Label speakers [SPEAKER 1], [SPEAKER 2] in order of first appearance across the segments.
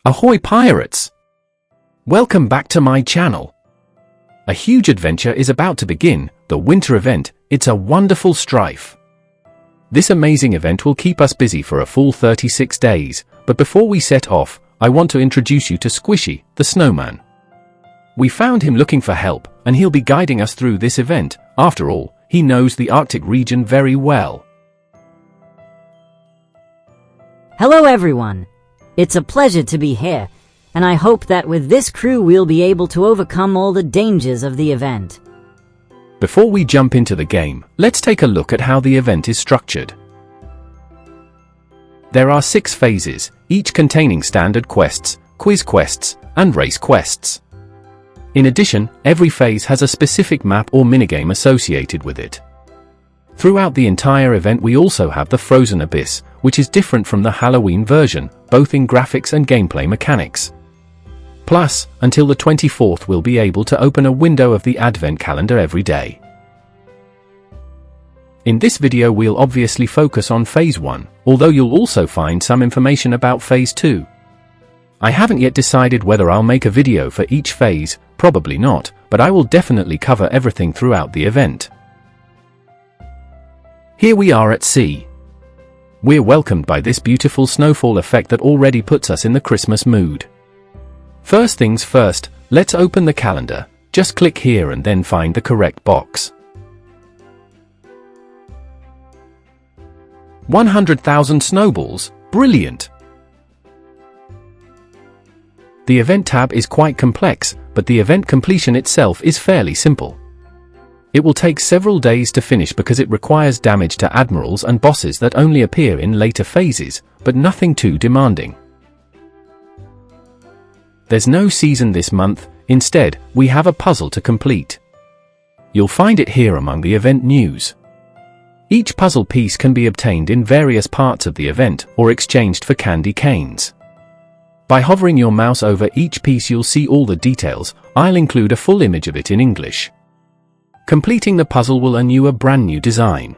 [SPEAKER 1] Ahoy pirates! Welcome back to my channel. A huge adventure is about to begin, the winter event, It's a Wonderful Strife. This amazing event will keep us busy for a full 36 days, but before we set off, I want to introduce you to Squishy the Snowman. We found him looking for help, and he'll be guiding us through this event. After all, he knows the Arctic region very well.
[SPEAKER 2] Hello everyone! It's a pleasure to be here, and I hope that with this crew we'll be able to overcome all the dangers of the event.
[SPEAKER 1] Before we jump into the game, let's take a look at how the event is structured. There are 6 phases, each containing standard quests, quiz quests, and race quests. In addition, every phase has a specific map or minigame associated with it. Throughout the entire event we also have the Frozen Abyss, which is different from the Halloween version, both in graphics and gameplay mechanics. Plus, until the 24th we'll be able to open a window of the Advent calendar every day. In this video we'll obviously focus on Phase 1, although you'll also find some information about Phase 2. I haven't yet decided whether I'll make a video for each phase, probably not, but I will definitely cover everything throughout the event. Here we are at sea. We're welcomed by this beautiful snowfall effect that already puts us in the Christmas mood. First things first, let's open the calendar. Just click here and then find the correct box. 100,000 snowballs, brilliant! The event tab is quite complex, but the event completion itself is fairly simple. It will take several days to finish because it requires damage to admirals and bosses that only appear in later phases, but nothing too demanding. There's no season this month, instead, we have a puzzle to complete. You'll find it here among the event news. Each puzzle piece can be obtained in various parts of the event or exchanged for candy canes. By hovering your mouse over each piece you'll see all the details. I'll include a full image of it in English. Completing the puzzle will earn you a brand new design.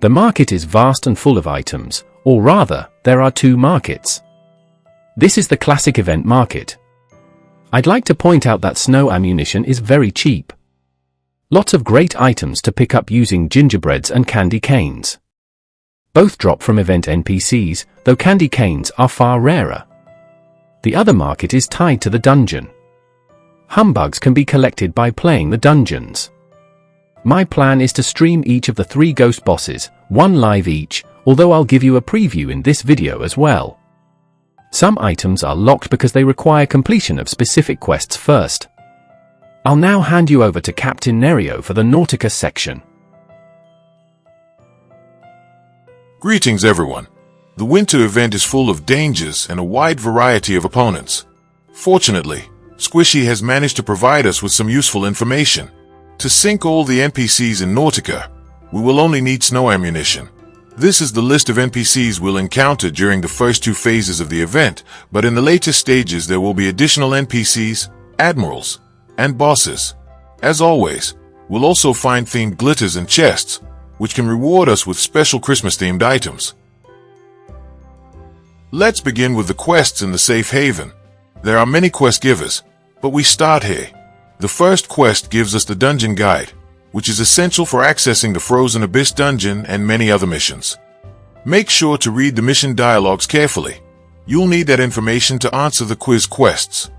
[SPEAKER 1] The market is vast and full of items, or rather, there are 2 markets. This is the classic event market. I'd like to point out that snow ammunition is very cheap. Lots of great items to pick up using gingerbreads and candy canes. Both drop from event NPCs, though candy canes are far rarer. The other market is tied to the dungeon. Humbugs can be collected by playing the dungeons. My plan is to stream each of the 3 ghost bosses, 1 live each, although I'll give you a preview in this video as well. Some items are locked because they require completion of specific quests first. I'll now hand you over to Captain Nerio for the Nautica section.
[SPEAKER 3] Greetings everyone. The winter event is full of dangers and a wide variety of opponents. Fortunately, Squishy has managed to provide us with some useful information. To sink all the NPCs in Nautica, we will only need snow ammunition. This is the list of NPCs we'll encounter during the first 2 phases of the event, but in the later stages there will be additional NPCs, admirals, and bosses. As always, we'll also find themed glitters and chests, which can reward us with special Christmas-themed items. Let's begin with the quests in the safe haven. There are many quest givers, but we start here. The first quest gives us the dungeon guide, which is essential for accessing the Frozen Abyss dungeon and many other missions. Make sure to read the mission dialogues carefully. You'll need that information to answer the quiz quests.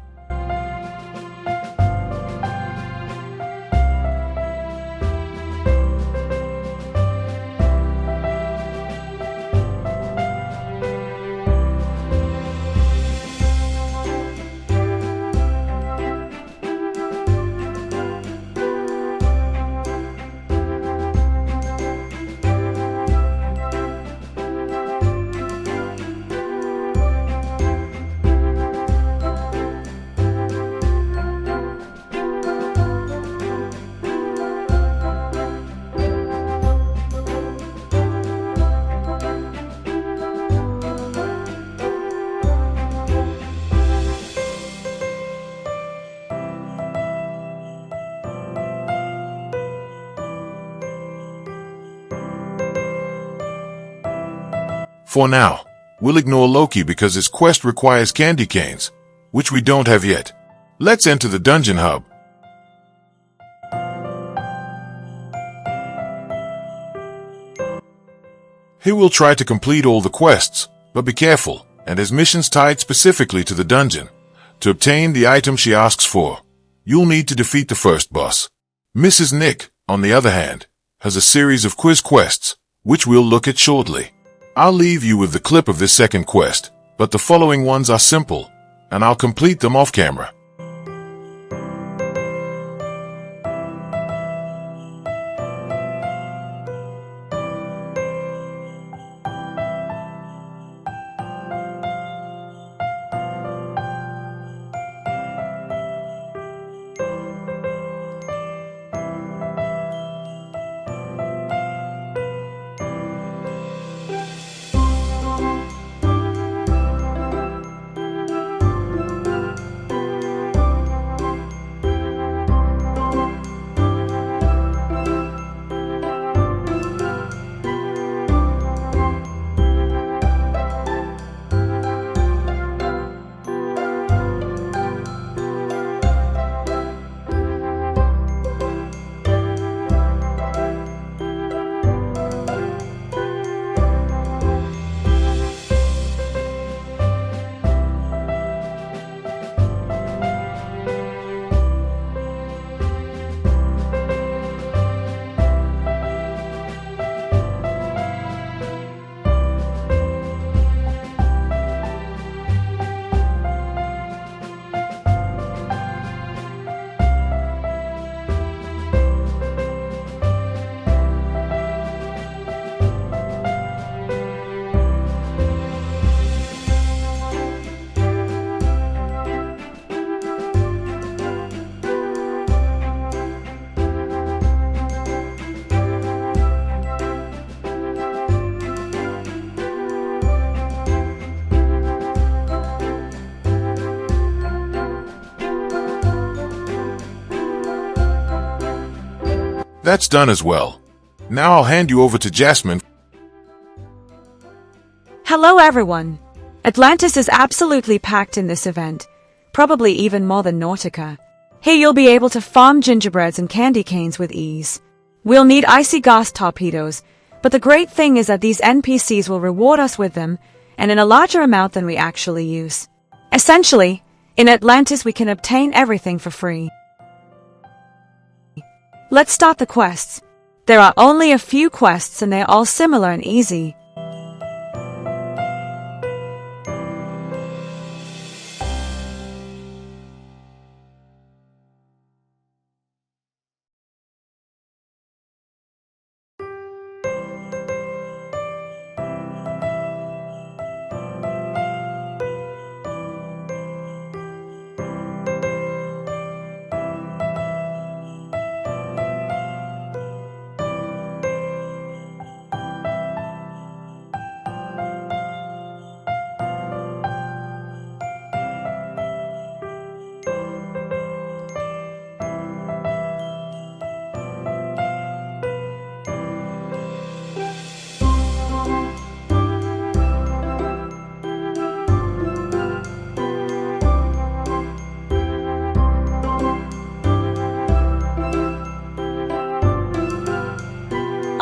[SPEAKER 3] For now, We'll ignore Loki because his quest requires candy canes, which we don't have yet. Let's enter the dungeon hub. Here we'll try to complete all the quests, but be careful, and as missions tied specifically to the dungeon. To obtain the item she asks for, you'll need to defeat the first boss. Mrs. Nick, on the other hand, has a series of quiz quests, which we'll look at shortly. I'll leave you with the clip of this second quest, but the following ones are simple, and I'll complete them off camera. That's done as well. Now I'll hand you over to Jasmine.
[SPEAKER 4] Hello everyone! Atlantis is absolutely packed in this event, probably even more than Nautica. Here you'll be able to farm gingerbreads and candy canes with ease. We'll need icy gas torpedoes, but the great thing is that these NPCs will reward us with them, and in a larger amount than we actually use. Essentially, in Atlantis we can obtain everything for free. Let's start the quests. There are only a few quests and they're all similar and easy.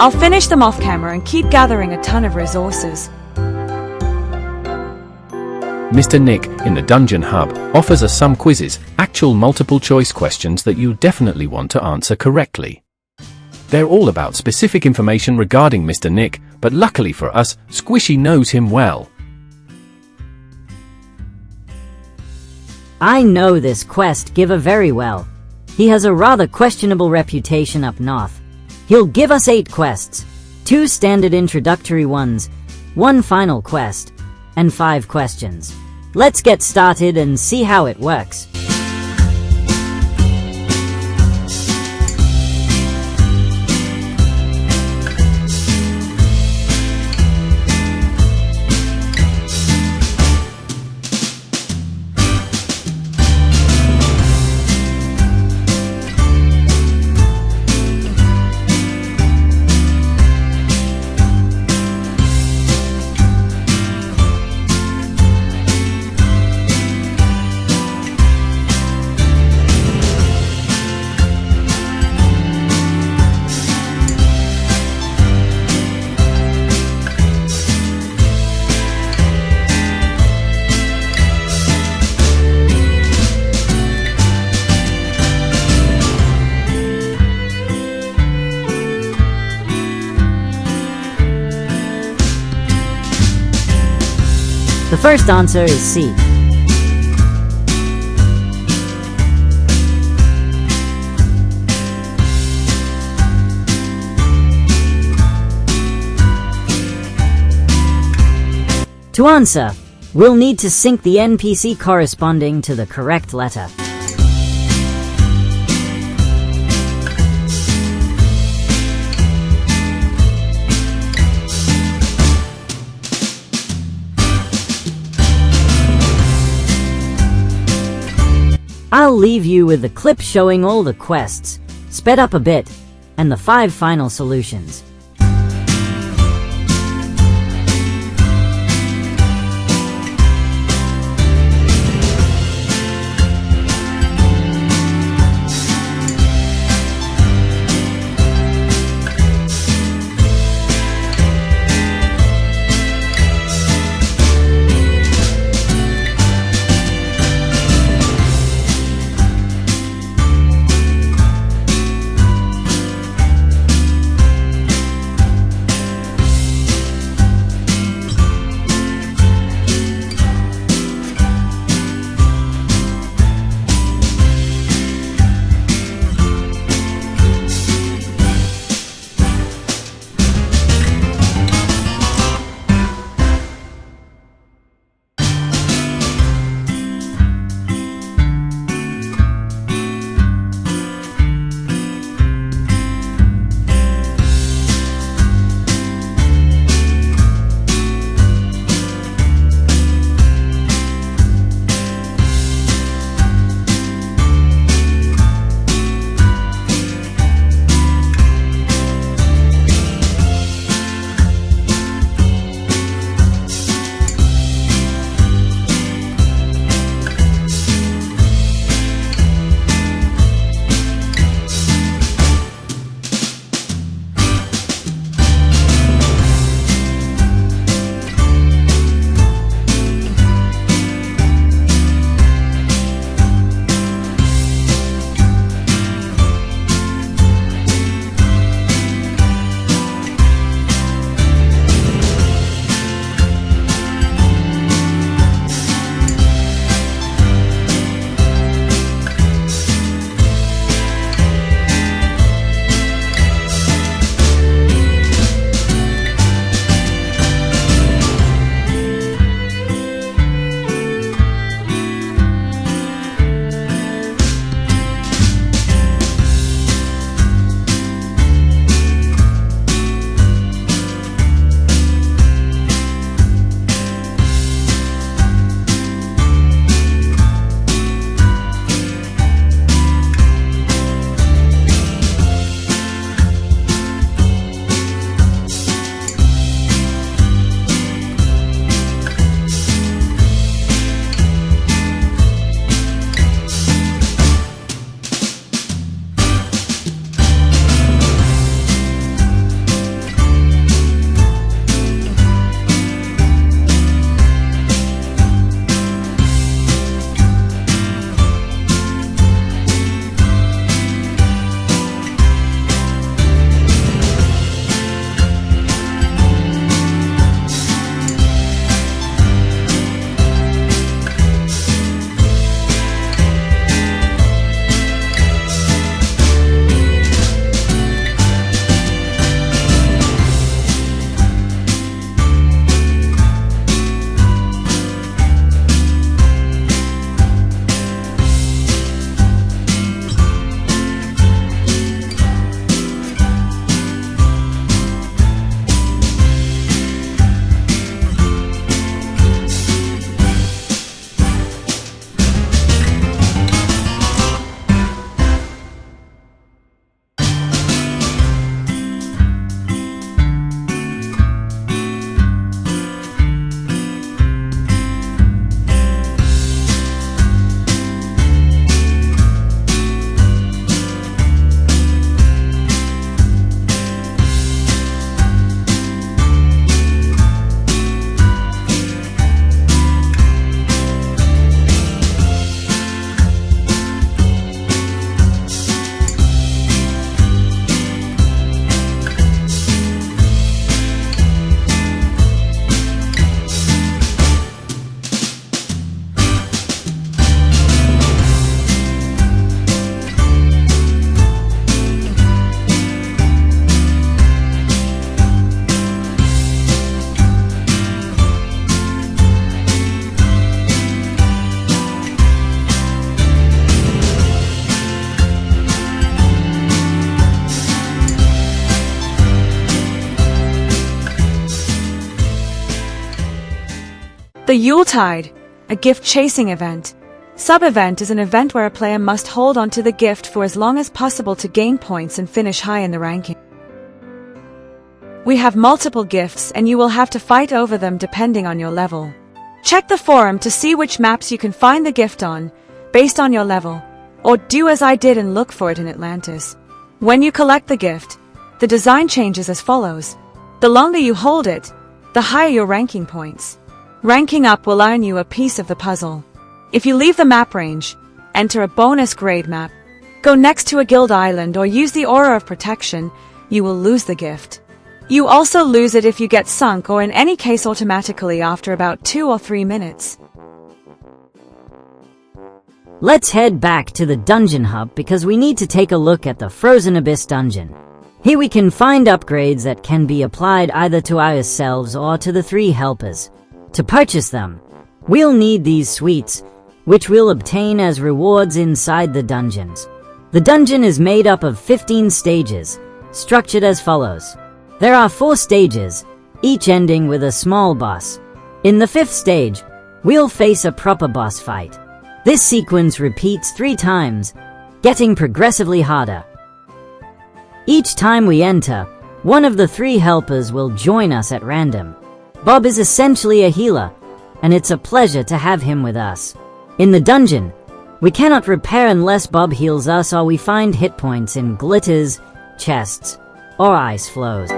[SPEAKER 4] I'll finish them off camera and keep gathering a ton of resources.
[SPEAKER 1] Mr. Nick, in the Dungeon Hub, offers us some quizzes, actual multiple-choice questions that you definitely want to answer correctly. They're all about specific information regarding Mr. Nick, but luckily for us, Squishy knows him well.
[SPEAKER 2] I know this quest giver very well. He has a rather questionable reputation up north. He'll give us 8 quests, 2 standard introductory ones, 1 final quest, and 5 questions. Let's get started and see how it works. The first answer is C. To answer, we'll need to sync the NPC corresponding to the correct letter. I'll leave you with the clip showing all the quests, sped up a bit, and the 5 final solutions.
[SPEAKER 4] The Yuletide, a gift-chasing event. Sub-event is an event where a player must hold on to the gift for as long as possible to gain points and finish high in the ranking. We have multiple gifts and you will have to fight over them depending on your level. Check the forum to see which maps you can find the gift on, based on your level, or do as I did and look for it in Atlantis. When you collect the gift, the design changes as follows. The longer you hold it, the higher your ranking points. Ranking up will earn you a piece of the puzzle. If you leave the map range, enter a bonus grade map, go next to a guild island or use the aura of protection, you will lose the gift. You also lose it if you get sunk or in any case automatically after about 2 or 3 minutes.
[SPEAKER 2] Let's head back to the dungeon hub because we need to take a look at the Frozen Abyss dungeon. Here we can find upgrades that can be applied either to ourselves or to the 3 helpers. To purchase them, we'll need these sweets, which we'll obtain as rewards inside the dungeons. The dungeon is made up of 15 stages, structured as follows. There are 4 stages, each ending with a small boss. In the 5th stage, we'll face a proper boss fight. This sequence repeats 3 times, getting progressively harder. Each time we enter, one of the 3 helpers will join us at random. Bob is essentially a healer, and it's a pleasure to have him with us. In the dungeon, we cannot repair unless Bob heals us or we find hit points in glitters, chests, or ice flows.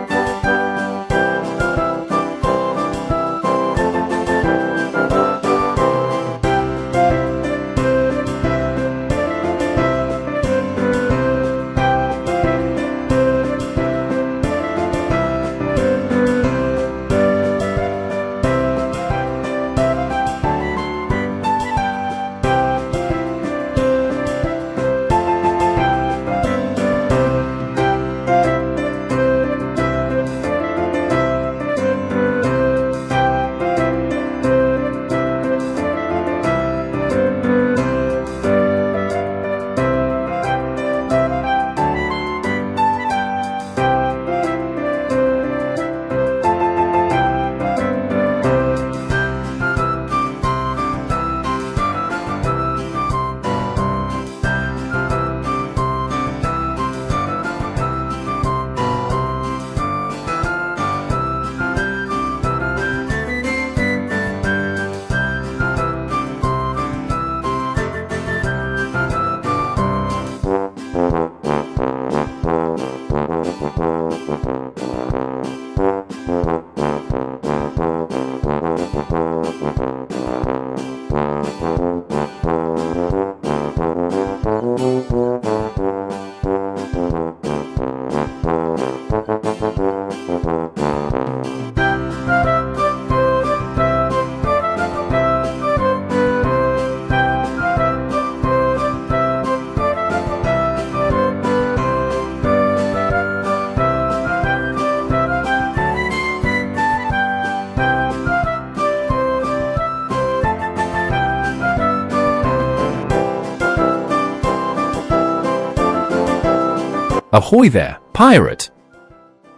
[SPEAKER 1] Ahoy there, pirate!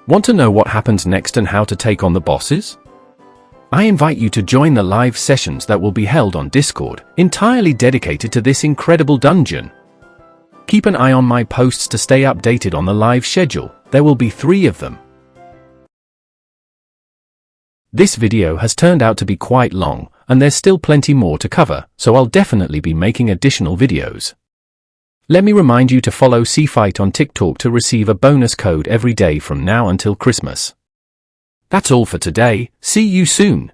[SPEAKER 1] Want to know what happens next and how to take on the bosses? I invite you to join the live sessions that will be held on Discord, entirely dedicated to this incredible dungeon. Keep an eye on my posts to stay updated on the live schedule. There will be 3 of them. This video has turned out to be quite long, and there's still plenty more to cover, so I'll definitely be making additional videos. Let me remind you to follow Seafight on TikTok to receive a bonus code every day from now until Christmas. That's all for today. See you soon.